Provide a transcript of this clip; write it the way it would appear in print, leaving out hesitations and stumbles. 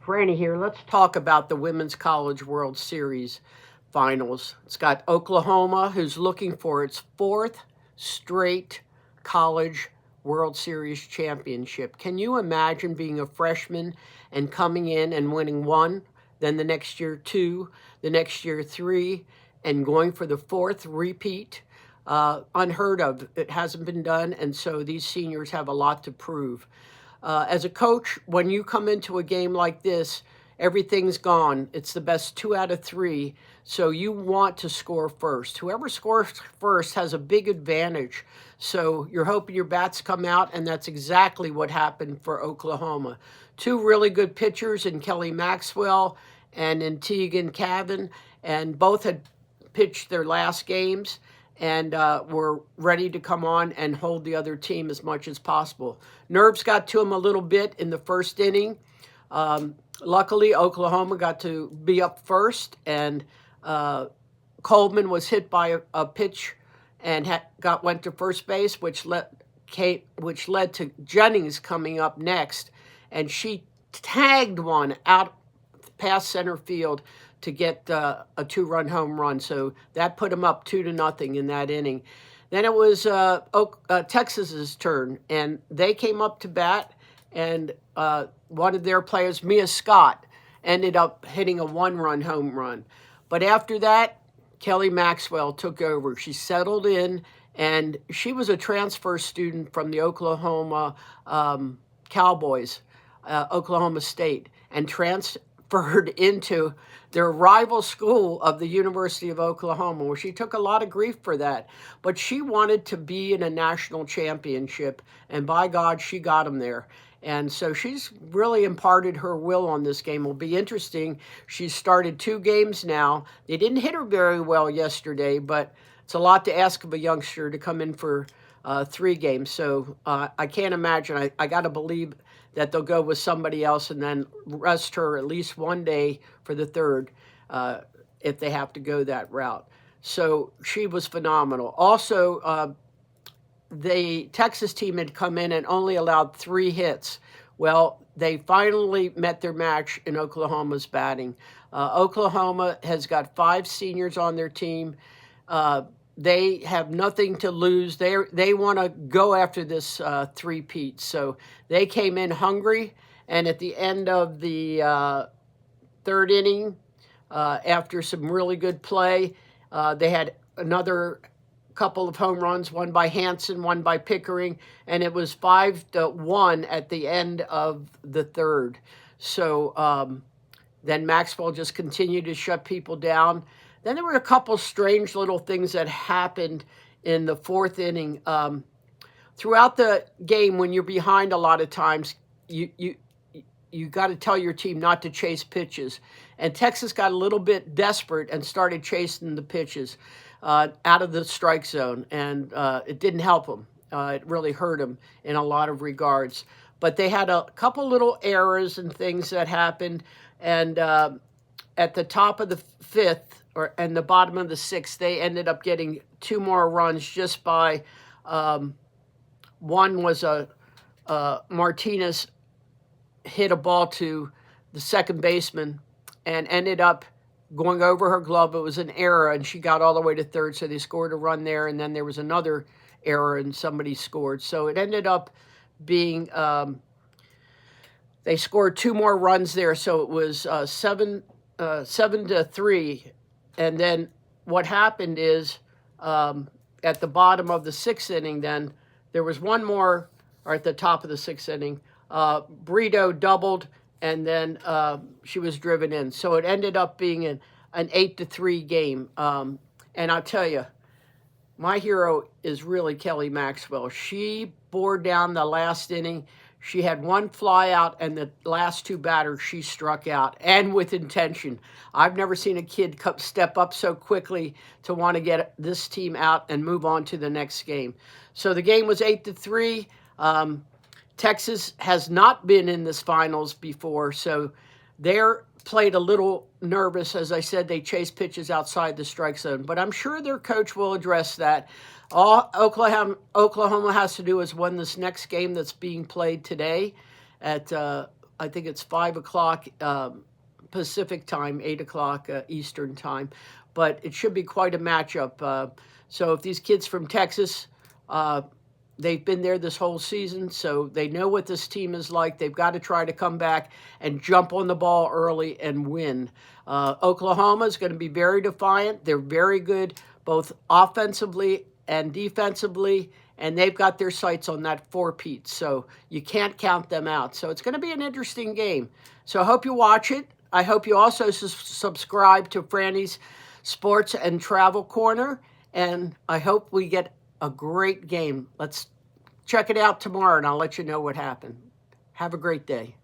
Franny here. Let's talk about the Women's College World Series finals. It's got Oklahoma, who's looking for its fourth straight college World Series championship. Can you imagine being a freshman and coming in and winning one, then the next year two, the next year three, and going for the fourth repeat? Unheard of. It hasn't been done, and so these seniors have a lot to prove. As a coach, when you come into a game like this, everything's gone. It's the best 2 out of 3, so you want to score first. Whoever scores first has a big advantage. So you're hoping your bats come out, and that's exactly what happened for Oklahoma. 2 really good pitchers in Kelly Maxwell and in Tegan Cavan, and both had pitched their last games and were ready to come on and hold the other team as much as possible. Nerves got to them a little bit in the first inning. Luckily, Oklahoma got to be up first, and Coleman was hit by a pitch and went to first base, which led to Jennings coming up next, and she tagged one out past center field to get a 2-run home run. So that put them up 2-0 in that inning. Then it was Texas's turn, and they came up to bat, and one of their players, Mia Scott, ended up hitting a 1-run home run. But after that, Kelly Maxwell took over. She settled in, and she was a transfer student from the Oklahoma Cowboys, Oklahoma State, and transferred into their rival school of the University of Oklahoma, where she took a lot of grief for that. But she wanted to be in a national championship, and by God, she got them there. And so she's really imparted her will on this game. It'll be interesting. She's started 2 games now. They didn't hit her very well yesterday, but it's a lot to ask of a youngster to come in for 3 games. So I can't imagine. I got to believe that they'll go with somebody else and then rest her at least one day for the third if they have to go that route. So she was phenomenal. Also, the Texas team had come in and only allowed 3 hits. Well, they finally met their match in Oklahoma's batting. Oklahoma has got 5 seniors on their team. They have nothing to lose. They want to go after this three-peat. So they came in hungry, and at the end of the 3rd inning, after some really good play, they had another couple of home runs, one by Hanson, one by Pickering, and it was 5-1 at the end of the 3rd. So then Maxwell just continued to shut people down. Then there were a couple strange little things that happened in the 4th inning. Throughout the game, when you're behind a lot of times, you got to tell your team not to chase pitches. And Texas got a little bit desperate and started chasing the pitches out of the strike zone, and it didn't help them. It really hurt them in a lot of regards. But they had a couple little errors and things that happened, and at the top of the 5th, and the bottom of the 6th, they ended up getting 2 more runs just by one was Martinez hit a ball to the second baseman and ended up going over her glove. It was an error, and she got all the way to 3rd, so they scored a run there, and then there was another error, and somebody scored. So it ended up being they scored 2 more runs there, so it was 7-3. And then what happened is at the bottom of the 6th inning, then there was one more, or at the top of the 6th inning, Brito doubled, and then she was driven in. So it ended up being an 8-3 game. And I'll tell you, my hero is really Kelly Maxwell. She bore down the last inning. She had 1 fly out, and the last 2 batters she struck out, and with intention. I've never seen a kid step up so quickly to want to get this team out and move on to the next game. So the game was 8-3. Texas has not been in this finals before, so they're played a little nervous. As I said, they chase pitches outside the strike zone, but I'm sure their coach will address that. All Oklahoma has to do is win this next game that's being played today at I think it's 5 o'clock Pacific time, 8 o'clock Eastern time. But it should be quite a matchup. So if these kids from Texas, they've been there this whole season, so they know what this team is like. They've got to try to come back and jump on the ball early and win. Oklahoma is going to be very defiant. They're very good both offensively and defensively, and they've got their sights on that four-peat, so you can't count them out. So it's going to be an interesting game. So I hope you watch it. I hope you also subscribe to Franny's Sports and Travel Corner, and I hope we get a great game. Let's check it out tomorrow, and I'll let you know what happened. Have a great day.